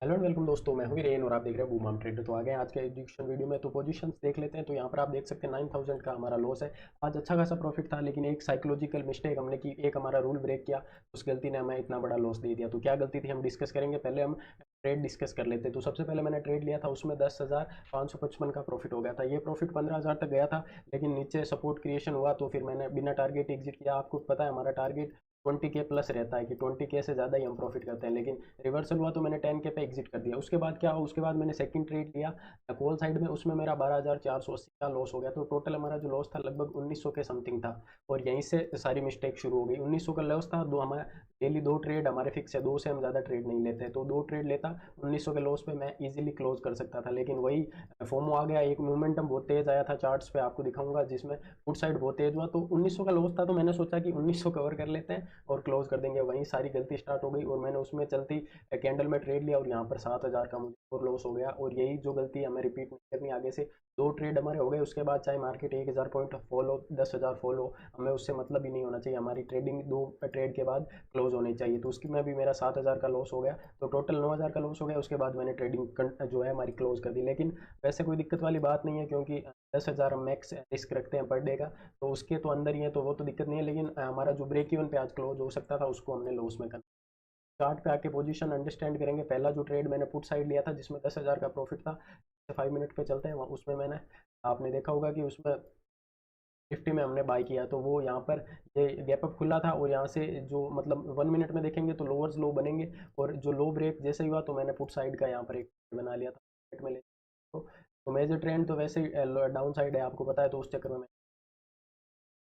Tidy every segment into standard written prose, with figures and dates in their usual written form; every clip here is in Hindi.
हेलो एंड वेलकम दोस्तों, मैं हूं वीरेन और आप देख रहे हैं बूम ट्रेडर। तो आ गए आज के एजुकेशन वीडियो में। तो पोजीशंस देख लेते हैं। तो यहाँ पर आप देख सकते हैं 9000 का हमारा लॉस है। आज अच्छा खासा प्रॉफिट था, लेकिन एक साइकोलॉजिकल मिस्टेक हमने की, एक हमारा रूल ब्रेक किया, उस गलती ने हमें इतना बड़ा लॉस दे दिया। तो क्या गलती थी हम डिस्कस करेंगे। पहले हम ट्रेड डिस्कस कर लेते हैं। तो सबसे पहले मैंने ट्रेड लिया था, उसमें 10,555 का प्रॉफिट हो गया था। ये प्रॉफिट 15,000 तक गया था, लेकिन नीचे सपोर्ट क्रिएशन हुआ तो फिर मैंने बिना टारगेट एग्जिट किया। आपको पता है हमारा टारगेट 20K प्लस रहता है कि 20K से ज़्यादा ही हम प्रॉफिट करते हैं, लेकिन रिवर्सल हुआ तो मैंने 10K पे एग्जिट कर दिया। उसके बाद क्या हुआ, उसके बाद मैंने सेकंड ट्रेड लिया कॉल साइड में, उसमें मेरा 12,480 का लॉस हो गया। तो टोटल हमारा जो लॉस था लगभग 1900 के समथिंग था। और यहीं से सारी मिस्टेक शुरू हो गई। 1900 का लॉस था। दो हमारा डेली दो ट्रेड हमारे फिक्स है, दो से हम ज़्यादा ट्रेड नहीं लेते हैं। तो दो ट्रेड लेता, 1900 के लॉस पे मैं इजीली क्लोज कर सकता था। लेकिन वही फोमो आ गया, एक मोमेंटम बहुत तेज आया था चार्ट्स पे, आपको दिखाऊंगा, जिसमें फुट साइड बहुत तेज हुआ। तो 1900 का लॉस था, तो मैंने सोचा कि 1900 कवर कर लेते हैं और क्लोज कर देंगे। वहीं सारी गलती स्टार्ट हो गई और मैंने उसमें चलती कैंडल में ट्रेड लिया और यहाँ पर 7,000 का मुझे और लॉस हो गया। और यही जो गलती हमें रिपीट नहीं करनी आगे से। दो ट्रेड हमारे हो गए, उसके बाद चाहे मार्केट 1,000 पॉइंट फॉल हो, 10,000 फॉल हो, हमें उससे मतलब ही नहीं होना चाहिए। हमारी ट्रेडिंग दो ट्रेड के बाद क्लोज होनी चाहिए। तो उसकी में भी मेरा 7,000 का लॉस हो गया। तो टोटल 9,000 का लॉस हो गया। उसके बाद मैंने ट्रेडिंग जो है हमारी क्लोज कर दी। लेकिन वैसे कोई दिक्कत वाली बात नहीं है, क्योंकि 10,000 हम मैक्स रिस्क रखते हैं पर डे का। तो उसके तो अंदर ही है, तो वो तो दिक्कत नहीं है। लेकिन हमारा जो ब्रेक इवन पे आज क्लोज हो सकता था, उसको हमने लॉस में करना। चार्ट पे आके पोजीशन अंडरस्टैंड करेंगे। पहला जो ट्रेड मैंने पुट साइड लिया था, जिसमें 10,000 का प्रॉफिट था, 5 मिनट पे चलते हैं। उसमें मैंने, आपने देखा होगा कि उसमें निफ्टी में हमने बाई किया। तो वो यहाँ पर ये गैप अप खुला था, और यहाँ से जो मतलब 1 मिनट में देखेंगे तो लोअर्स लो बनेंगे। और जो लो ब्रेक जैसे ही हुआ, तो मैंने पुट साइड का यहाँ पर एक बना लिया था मार्केट में ले। तो मेजर ट्रेंड तो वैसे ही डाउन साइड है, आपको पता है। तो उस चक्कर में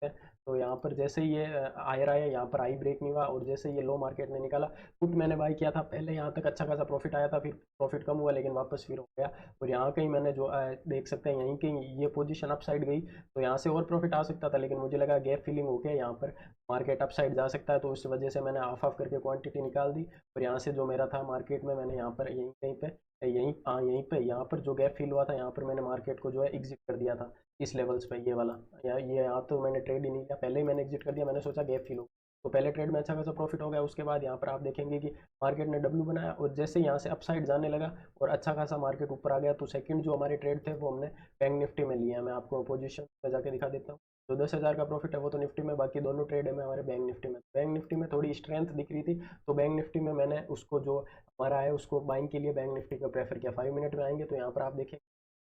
है। तो यहाँ पर जैसे ही ये हायर आया, यहाँ पर आई ब्रेक नहीं हुआ, और जैसे ये लो मार्केट ने निकाला, पुट मैंने बाई किया था पहले, यहाँ तक अच्छा खासा प्रॉफिट आया था, फिर प्रॉफिट कम हुआ, लेकिन वापस फिर हो गया। और यहाँ कहीं मैंने जो देख सकते हैं, यहीं कहीं ये पोजीशन अप साइड गई, तो यहाँ से और प्रॉफिट आ सकता था, लेकिन मुझे लगा गैप फिलिंग हो गया, यहाँ पर मार्केट अप साइड जा सकता है। तो उस वजह से मैंने हाफ ऑफ करके क्वांटिटी निकाल दी। और यहाँ से जो मेरा था मार्केट में, मैंने यहाँ पर यहीं कहीं पे यहाँ पर जो गैप फिल हुआ था, यहाँ पर मैंने मार्केट को जो है एग्जिट कर दिया था इस लेवल्स पे, ये वाला। ये यहाँ तो मैंने ट्रेड ही नहीं लिया, पहले ही मैंने एग्जिट कर दिया। मैंने सोचा गैप फिल हो, तो पहले ट्रेड में अच्छा खासा प्रॉफिट हो गया। उसके बाद यहाँ पर आप देखेंगे कि मार्केट ने डब्ल्यू बनाया, और जैसे यहाँ से अपसाइड जाने लगा और अच्छा खासा मार्केट ऊपर आ गया, तो सेकंड जो हमारे ट्रेड थे वो हमने बैंक निफ्टी में लिया है। मैं आपको पोजीशन में जाके दिखा देता हूँ। जो 10,000 का प्रॉफिट है वो तो निफ्टी में, बाकी दोनों ट्रेड है में हमारे बैंक निफ्टी में। बैंक निफ्टी में थोड़ी स्ट्रेंथ दिख रही थी, तो बैंक निफ्टी में मैंने उसको जो हमारा है उसको बाइंग के लिए बैंक निफ्टी को प्रेफर किया। 5 मिनट में आएंगे तो यहाँ पर आप देखें,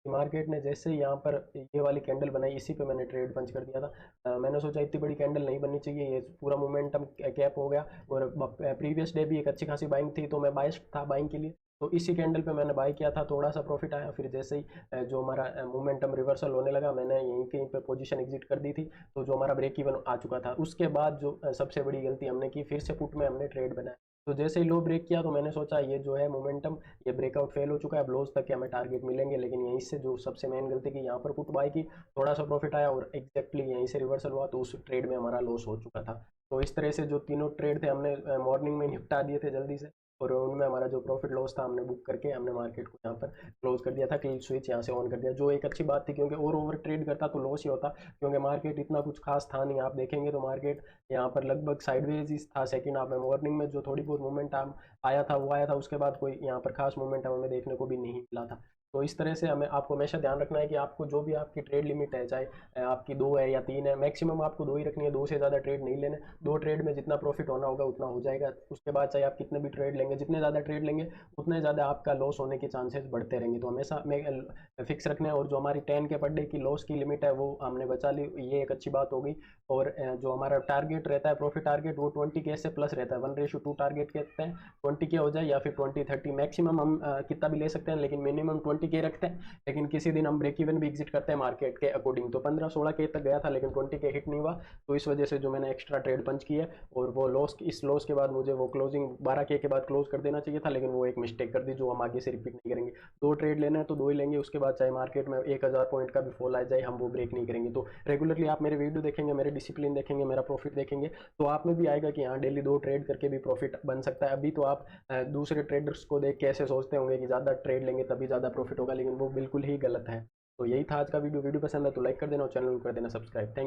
मार्केट ने जैसे ही यहाँ पर ये वाली कैंडल बनाई, इसी पे मैंने ट्रेड पंच कर दिया था। मैंने सोचा इतनी बड़ी कैंडल नहीं बननी चाहिए, ये पूरा मोमेंटम कैप हो गया। और प्रीवियस डे भी एक अच्छी खासी बाइंग थी, तो मैं बाइस्ट था बाइंग के लिए। तो इसी कैंडल पे मैंने बाई किया था, थोड़ा सा प्रॉफिट आया। फिर जैसे ही जो हमारा मोमेंटम रिवर्सल होने लगा, मैंने यहीं कहीं पे पोजीशन एग्जिट कर दी थी। तो जो हमारा ब्रेक इवन आ चुका था, उसके बाद जो सबसे बड़ी गलती हमने की, फिर से पुट में हमने ट्रेड बनाया। तो जैसे ही लो ब्रेक किया, तो मैंने सोचा ये जो है मोमेंटम, ये ब्रेकआउट फेल हो चुका है, अब लॉस तक के हमें टारगेट मिलेंगे। लेकिन यहीं से जो सबसे मेन गलती की, यहाँ पर पुट बाय की, थोड़ा सा प्रॉफिट आया और एग्जैक्टली यहीं से रिवर्सल हुआ, तो उस ट्रेड में हमारा लॉस हो चुका था। तो इस तरह से जो तीनों ट्रेड थे हमने मॉर्निंग में निपटा दिए थे जल्दी से। और उनमें हमारा जो प्रॉफिट लॉस था, हमने बुक करके हमने मार्केट को यहाँ पर क्लोज कर दिया था, कि स्विच यहाँ से ऑन कर दिया, जो एक अच्छी बात थी। क्योंकि और ओवर ट्रेड करता तो लॉस ही होता, क्योंकि मार्केट इतना कुछ खास था नहीं। आप देखेंगे तो मार्केट यहाँ पर लगभग साइडवेज ही था सेकंड हाफ में। मॉर्निंग में जो थोड़ी बहुत मूवमेंट आया था वो आया था, उसके बाद कोई यहाँ पर खास मूवमेंट हमें देखने को भी नहीं मिला था। तो इस तरह से हमें, आपको हमेशा ध्यान रखना है कि आपको जो भी आपकी ट्रेड लिमिट है, चाहे आपकी दो है या तीन है, मैक्सिमम आपको दो ही रखनी है, दो से ज़्यादा ट्रेड नहीं लेने। दो ट्रेड में जितना प्रॉफिट होना होगा उतना हो जाएगा। उसके बाद चाहे आप कितने भी ट्रेड लेंगे, जितने ज़्यादा ट्रेड लेंगे उतने ज़्यादा आपका लॉस होने के चांसेस बढ़ते रहेंगे। तो हमेशा हमें फिक्स रखना है। और जो हमारी 10 के पर डे की लॉस की लिमिट है, वो हमने बचा ली, ये एक अच्छी बात हो गई। और जो हमारा टारगेट रहता है, प्रॉफिट टारगेट, वो 20K से प्लस रहता है। 1:2 टारगेट कहते हैं। 20K हो जाए या फिर 20-30, मैक्सिमम हम कितना भी ले सकते हैं, लेकिन मिनिमम 20K रखते हैं। लेकिन किसी दिन हम ब्रेक इवन भी एग्जिट करते हैं मार्केट के अकॉर्डिंग। तो 15-16K तक गया था, लेकिन 20K हिट नहीं हुआ। तो इस वजह से जो मैंने एक्स्ट्रा ट्रेड पंच की है, और वो लॉस, इस लॉस के बाद मुझे वो क्लोजिंग 12K के बाद क्लोज कर देना चाहिए था, लेकिन वो एक मिस्टेक कर दी, जो हम आगे से रिपीट नहीं करेंगे। दो ट्रेड लेना है तो दो ही लेंगे, उसके बाद चाहे मार्केट में 1,000 पॉइंट का भी फॉल आ जाए, हम वो ब्रेक नहीं करेंगे। तो रेगुलरली आप मेरे वीडियो देखेंगे, मेरे डिसिप्लिन देखेंगे, मेरा प्रॉफिट देखेंगे, तो आप में भी आएगा कि हाँ, डेली दो ट्रेड करके भी प्रॉफिट बन सकता है। अभी तो आप दूसरे ट्रेडर्स को देख के ऐसे सोचते होंगे कि ज़्यादा ट्रेड लेंगे तभी ज़्यादा प्रॉफिट होगा, लेकिन वो बिल्कुल ही गलत है। तो यही था आज का वीडियो। वीडियो पसंद है तो लाइक कर देना और चैनल को कर देना सब्सक्राइब। थैंक